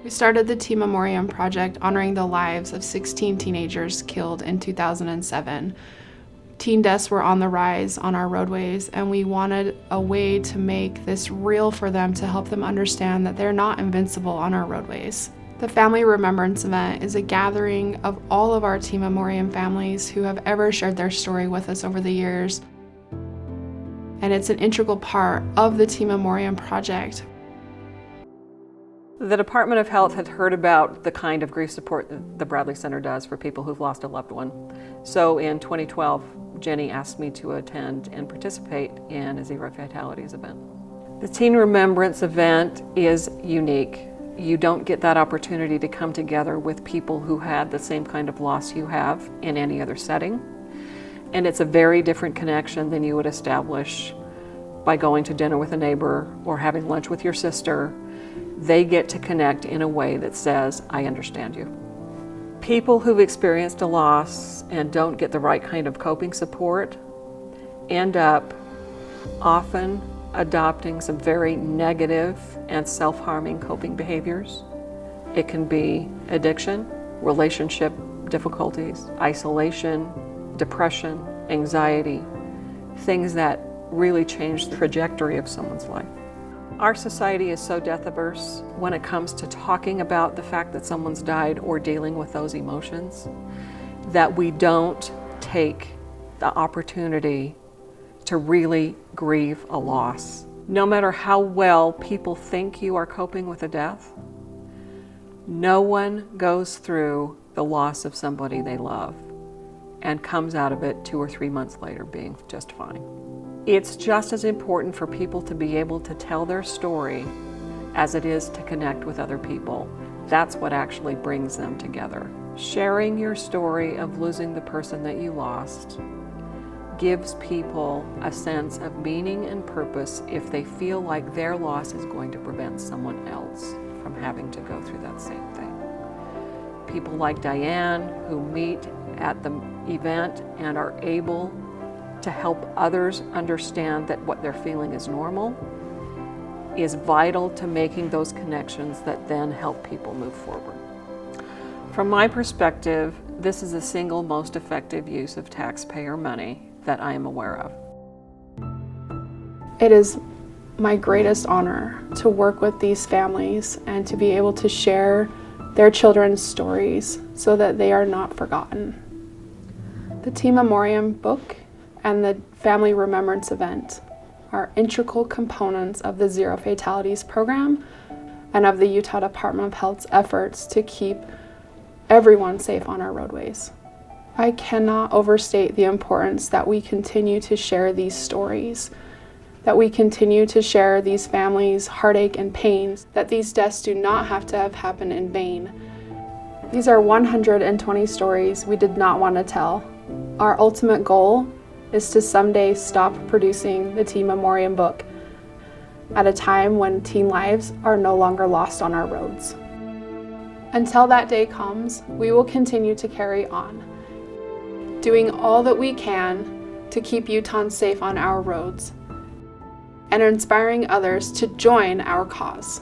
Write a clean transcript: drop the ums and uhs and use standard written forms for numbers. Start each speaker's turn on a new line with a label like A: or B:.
A: We started the Teen Memoriam project honoring the lives of 16 teenagers killed in 2007. Teen deaths were on the rise on our roadways, and we wanted a way to make this real for them to help them understand that they're not invincible on our roadways. The Family Remembrance Event is a gathering of all of our Teen Memoriam families who have ever shared their story with us over the years. And it's an integral part of the Teen Memoriam project.
B: The Department of Health had heard about the kind of grief support that the Bradley Center does for people who've lost a loved one. So in 2012, Jenny asked me to attend and participate in a Zero Fatalities event. The Teen Remembrance event is unique. You don't get that opportunity to come together with people who had the same kind of loss you have in any other setting. And it's a very different connection than you would establish by going to dinner with a neighbor or having lunch with your sister. They get to connect in a way that says, I understand you. People who've experienced a loss and don't get the right kind of coping support end up often adopting some very negative and self-harming coping behaviors. It can be addiction, relationship difficulties, isolation, depression, anxiety, things that really change the trajectory of someone's life. Our society is so death averse when it comes to talking about the fact that someone's died or dealing with those emotions, that we don't take the opportunity to really grieve a loss. No matter how well people think you are coping with a death, no one goes through the loss of somebody they love and comes out of it 2 or 3 months later being just fine. It's just as important for people to be able to tell their story as it is to connect with other people. That's what actually brings them together. Sharing your story of losing the person that you lost gives people a sense of meaning and purpose if they feel like their loss is going to prevent someone else from having to go through that same thing. People like Diane, who meet at the event and are able to help others understand that what they're feeling is normal, is vital to making those connections that then help people move forward. From my perspective, this is the single most effective use of taxpayer money that I am aware of.
A: It is my greatest honor to work with these families and to be able to share their children's stories so that they are not forgotten. The Teen Memoriam book and the Family Remembrance event are integral components of the Zero Fatalities program and of the Utah Department of Health's efforts to keep everyone safe on our roadways. I cannot overstate the importance that we continue to share these stories, that we continue to share these families' heartache and pains, that these deaths do not have to have happened in vain. These are 120 stories we did not want to tell. Our ultimate goal is to someday stop producing the Teen Memoriam book at a time when teen lives are no longer lost on our roads. Until that day comes, we will continue to carry on, doing all that we can to keep Utahns safe on our roads and inspiring others to join our cause.